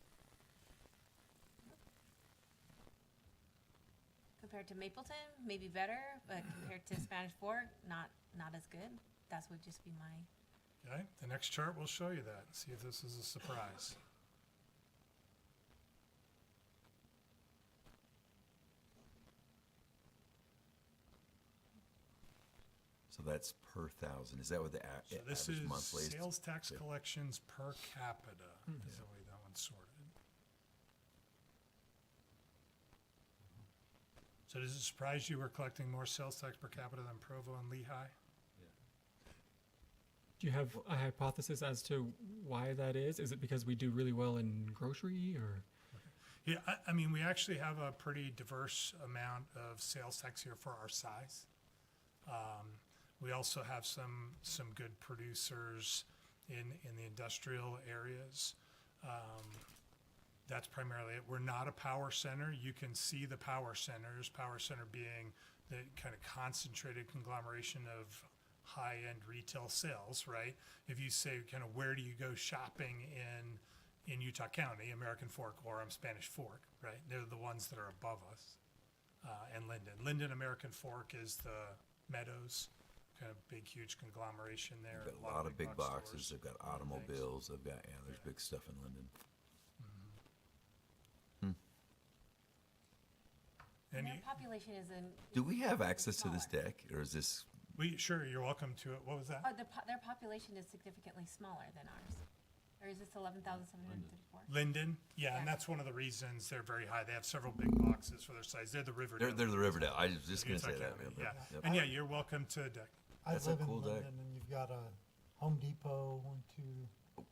Compared to Mapleton, maybe better, but compared to Spanish Fork, not as good. That would just be my. Okay, the next chart will show you that. See if this is a surprise. So that's per thousand. Is that what the So this average is monthly is? sales tax Yeah. collections per capita, is the way that one's sorted. So does it surprise you we're collecting more sales tax per capita than Provo and Lehigh? Do you have a hypothesis as to why that is? Is it because we do really well in grocery, or? Yeah, I mean, we actually have a pretty diverse amount of sales tax here for our size. We also have some good producers in the industrial areas. That's primarily it. We're not a power center. You can see the power centers, power center being the kind of concentrated conglomeration of high-end retail sales, right? If you say kind of where do you go shopping in Utah County, American Fork or Spanish Fork, right? They're the ones that are above us. And Linden. Linden, American Fork is the Meadows, kind of big, huge conglomeration there. They've got a lot of big box boxes. stores. They've got automobiles. They've got, there's big stuff in Linden. And Their you, population is in. Do we have access to this smaller. deck, or is this? sure, you're welcome to it. What was that? Oh, their population is significantly smaller than ours. Or is this 11,734? Linden, yeah, and Yeah. that's one of the reasons they're very high. They have several big boxes for their size. They're the Riverdale. They're the Riverdale. I was just going to Utah say that. County, Yeah. yeah. Yep. And yeah, you're welcome to deck. I That's a live cool in deck. Linden, and you've got a Home Depot, 1, 2,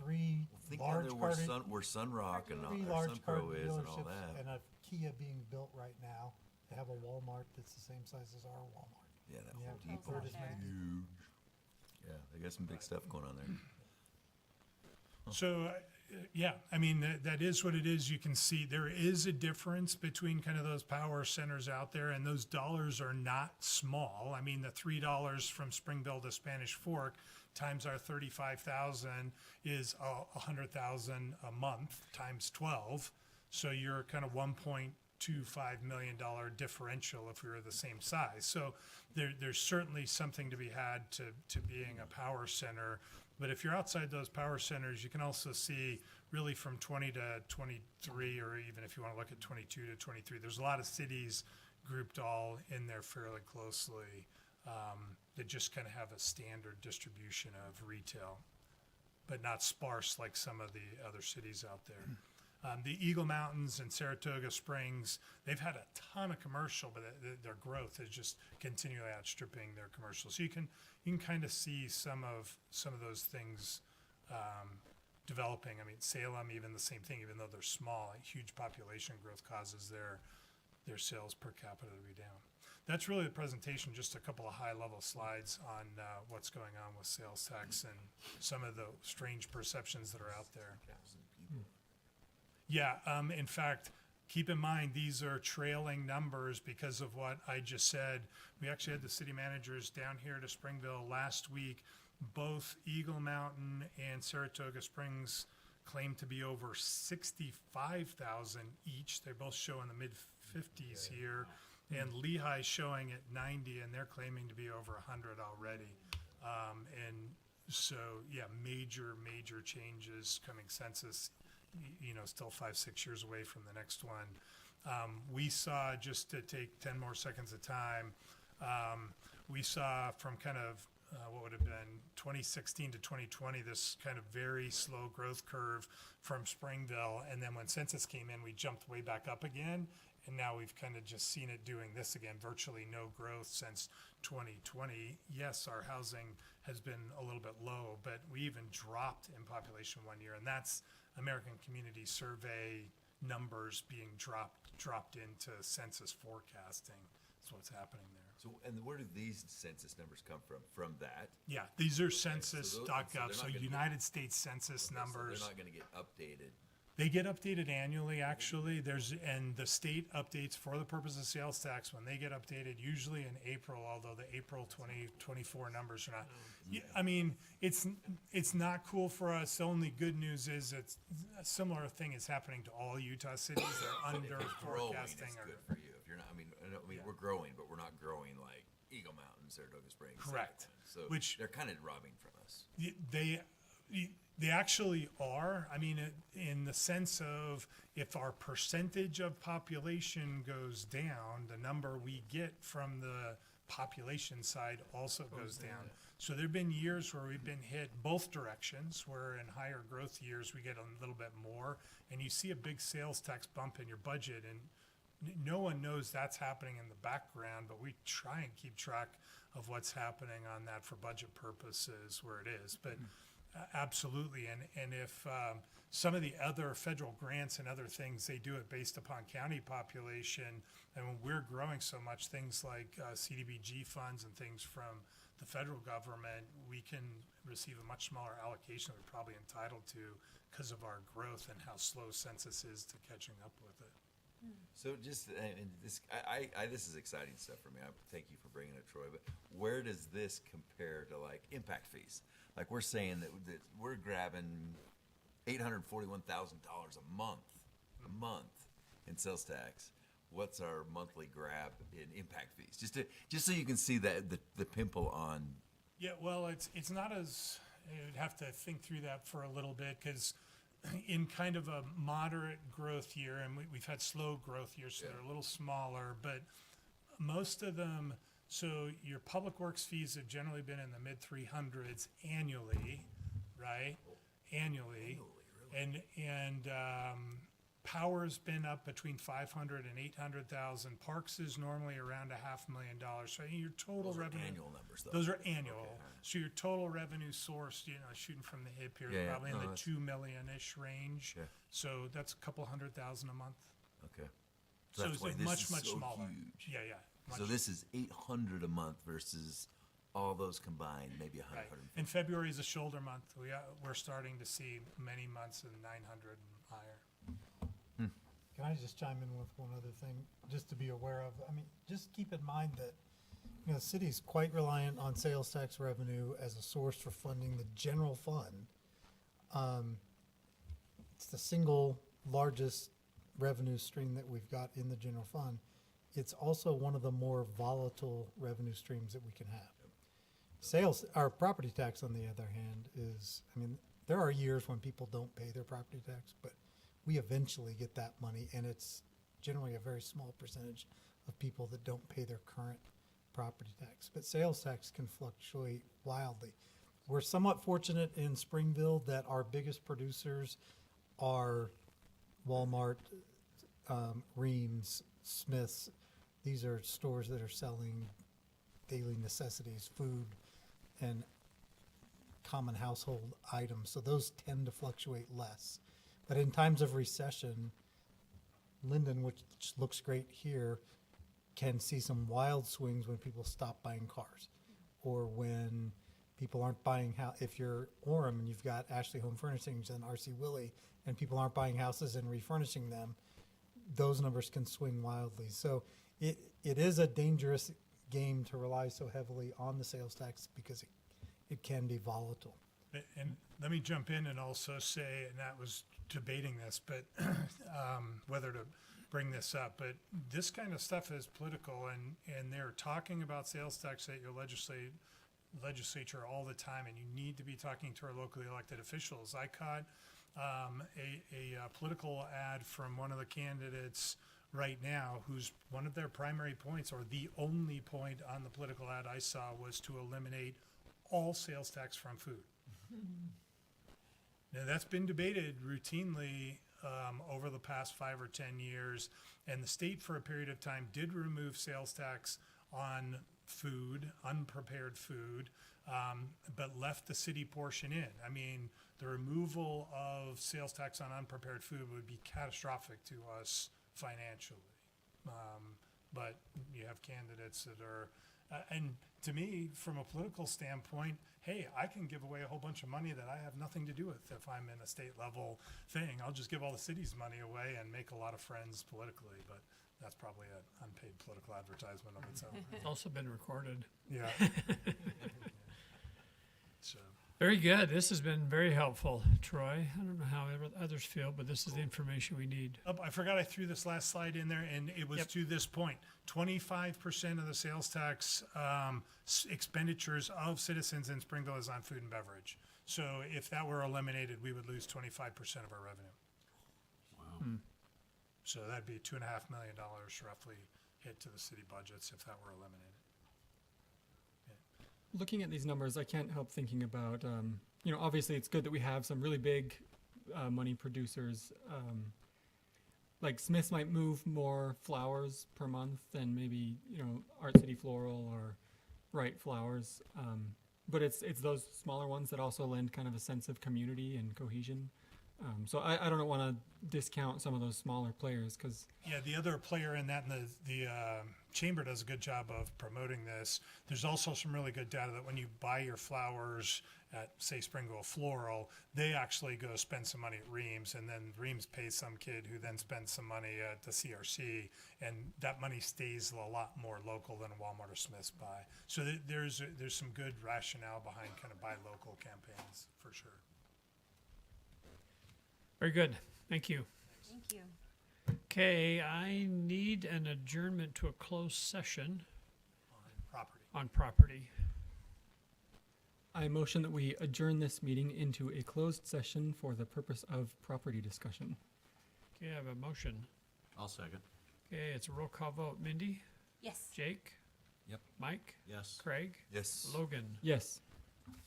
3 I think large where Sun Rock and three or large Sun car Pro is and all dealerships, that. and a Kia being built right now. They have a Walmart that's the same size as our Walmart. Yeah, that And you Home have Depot third is as many. huge. Yeah, they got some big stuff going on there. So, yeah, I mean, that is what it is. You can see there is a difference between kind of those power centers out there, and those dollars are not small. I mean, the $3 from Springville to Spanish Fork times our 35,000 is 100,000 a month times 12. So you're kind of $1.25 million differential if we were the same size. So there's certainly something to be had to being a power center. But if you're outside those power centers, you can also see really from 20 to 23, or even if you want to look at 22 to 23, there's a lot of cities grouped all in there fairly closely that just kind of have a standard distribution of retail, but not sparse like some of the other cities out there. The Eagle Mountains and Saratoga Springs, they've had a ton of commercial, but their growth is just continually outstripping their commercial. So you can kind of see some of those things developing. I mean, Salem, even the same thing, even though they're small, huge population growth causes their sales per capita to be down. That's really the presentation, just a couple of high-level slides on what's going on with sales tax and some of the strange perceptions that are out there. Yeah, in fact, keep in mind, these are trailing numbers because of what I just said. We actually had the city managers down here to Springville last week. Both Eagle Mountain and Saratoga Springs claim to be over 65,000 each. They both show in the mid-50s here. And Lehigh's showing at 90, and they're claiming to be over 100 already. And so, yeah, major changes coming census, still 5-6 years away from the next one. We saw, just to take 10 more seconds of time, we saw from kind of what would have been 2016 to 2020, this kind of very slow growth curve from Springville. And then when census came in, we jumped way back up again. And now we've kind of just seen it doing this again, virtually no growth since 2020. Yes, our housing has been a little bit low, but we even dropped in population one year. And that's American Community Survey numbers being dropped into census forecasting. That's what's happening there. So, and where do these census numbers come from? From that? Yeah, these are so census.gov, they're so not gonna United States Census So numbers. they're not going to get updated. They get updated annually, actually. And the state updates for the purpose of sales tax when they get updated, usually in April, although the April 2024 numbers are not. Yeah, I mean, it's not cool for us. The only good news is it's a similar thing is happening to all Utah cities. They're under Growing forecasting. is Or, good for you. If you're not, I mean, Yeah. we're growing, but we're not growing like Eagle Mountain, Saratoga Springs. Correct. So Which- they're kind of robbing from us. They actually are. I mean, in the sense of if our percentage of population goes down, the number we get from the population side also goes down. So there've been years where we've been hit both directions, where in higher growth years we get a little bit more, and you see a big sales tax bump in your budget, and no one knows that's happening in the background, but we try and keep track of what's happening on that for budget purposes where it is. But absolutely, and if some of the other federal grants and other things, they do it based upon county population, and when we're growing so much, things like CDBG funds and things from the federal government, we can receive a much smaller allocation than we're probably entitled to because of our growth and how slow census is to catching up with it. So just, and this, this is exciting stuff for me. I thank you for bringing it, Troy. But where does this compare to like impact fees? Like we're saying that we're grabbing $841,000 a month in sales tax. What's our monthly grab in impact fees? Just so you can see that the pimple on. Yeah, well, it's not as, you'd have to think through that for a little bit, because in kind of a moderate growth year, and we've had slow growth years, so they're a little smaller, but most of them, so your public works fees have generally been in the mid 300s annually, right? Annually. Really? And power's been up between 500 and 800,000. Parks is normally around $500,000. So your total Those are revenue. annual numbers, though. Those are annual. Okay, all right. So your total revenue source, shooting from the hip here, Yeah, probably in no, the that's- 2 million-ish range. Yeah. So that's a couple $100,000 a month. Okay. So that's it's why this much, is much so smaller. huge. Yeah, yeah. So much- this is $800 a month versus all those combined, maybe $100. Right. And February is a shoulder month. We're starting to see many months in 900 and higher. Can I just chime in with one other thing, just to be aware of? I mean, just keep in mind that, the city is quite reliant on sales tax revenue as a source for funding the general fund. It's the single largest revenue stream that we've got in the general fund. It's also one of the more volatile revenue streams that we can have. Our property tax, on the other hand, there are years when people don't pay their property tax, but we eventually get that money, and it's generally a very small percentage of people that don't pay their current property tax. But sales tax can fluctuate wildly. We're somewhat fortunate in Springville that our biggest producers are Walmart, Reams, Smith's. These are stores that are selling daily necessities, food, and common household items. So those tend to fluctuate less. But in times of recession, Linden, which looks great here, can see some wild swings when people stop buying cars, or when people aren't buying if you're Orem and you've got Ashley Home Furnishings and RC Willie, and people aren't buying houses and refurnishing them, those numbers can swing wildly. So it is a dangerous game to rely so heavily on the sales tax because it can be volatile. And let me jump in and also say, and that was debating this, but whether to bring this up, but this kind of stuff is political, and they're talking about sales tax at your legislature all the time, and you need to be talking to our locally elected officials. I caught a political ad from one of the candidates right now, who's one of their primary points, or the only point on the political ad I saw, was to eliminate all sales tax from food. Now, that's been debated routinely over the past 5 or 10 years, and the state for a period of time did remove sales tax on food, unprepared food, but left the city portion in. I mean, the removal of sales tax on unprepared food would be catastrophic to us financially. But you have candidates that are, and to me, from a political standpoint, hey, I can give away a whole bunch of money that I have nothing to do with if I'm in a state level thing. I'll just give all the city's money away and make a lot of friends politically, but that's probably an unpaid political advertisement of its own. It's also been recorded. Yeah. So. Very good. This has been very helpful, Troy. I don't know how others feel, but this is the information we need. Oh, I forgot I threw this last slide in there, and it was Yep. to this point. 25% of the sales tax expenditures of citizens in Springville is on food and beverage. So if that were eliminated, we would lose 25% of our revenue. Wow. So that'd be $2.5 million roughly hit to the city budgets if that were eliminated. Looking at these numbers, I can't help thinking about, obviously it's good that we have some really big money producers. Like Smith's might move more flowers per month than maybe, Art City Floral or Wright Flowers. But it's those smaller ones that also lend kind of a sense of community and cohesion. So I don't want to discount some of those smaller players because Yeah, the other player in that, and the chamber does a good job of promoting this. There's also some really good data that when you buy your flowers at, say, Springville Floral, they actually go spend some money at Reams, and then Reams pays some kid who then spends some money at the CRC, and that money stays a lot more local than Walmart or Smith's buy. So there's some good rationale behind kind of buy local campaigns for sure. Very good. Thank you. Thank you. Okay, I need an adjournment to a closed session Property. on property. I motion that we adjourn this meeting into a closed session for the purpose of property discussion. Okay, I have a motion. I'll second. Okay, it's a roll call vote. Mindy? Yes. Jake? Yep. Mike? Yes. Craig? Yes. Logan? Yes.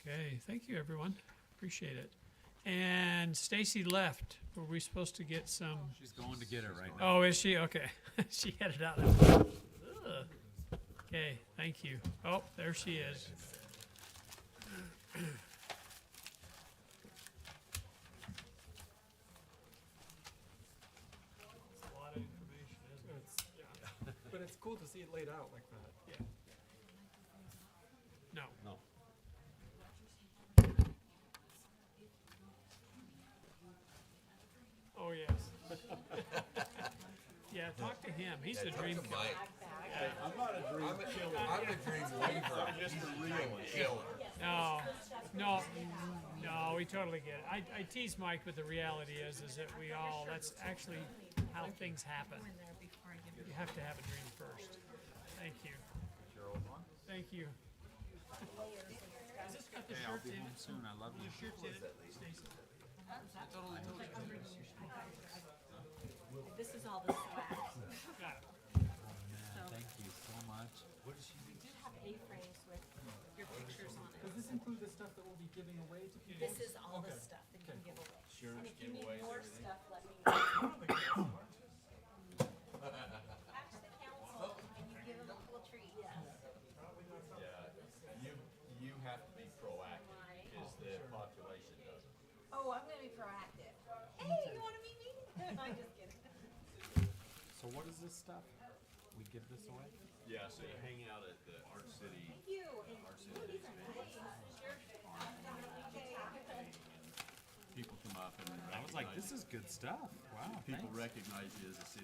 Okay, thank you, everyone. Appreciate it. And Stacy left. Were we supposed to get some? She's going to get it right now. Oh, is she? Okay. She headed out. Ugh. Okay, thank you. Oh, there she is. It's a lot of information, isn't it? But it's cool to see it laid out like that. Yeah. No. No. Oh, yes. Yeah, talk to him. He's a dream killer. I'm not a dream killer. I'm a dream weaver. I'm just a real killer. No, we totally get it. I tease Mike, but the reality is that that's actually how things happen. You have to have a dream first. Thank you. Thank you. Has this got the Hey, I'll shirt be in home it? soon. I love you. The shirt's in it, Stacy? This is all the swag. Got it. Thank you so much. We did have A-frames with your pictures on it. Does this include the stuff that we'll be giving away to people? This is all the stuff that you can give away. Sure, And if you need giveaways, more everything. stuff, let me know. Ask the council and you give them a cool treat. Yes. You have to be proactive because the population doesn't. Oh, I'm gonna be proactive. Hey, you wanna meet me? I'm just kidding. So what is this stuff? We give this away? Yeah, so you hang out at the Art City. Thank you. And these are nice. Sure. People come up and I was like, this is good stuff. Wow. people thanks. recognize you as a city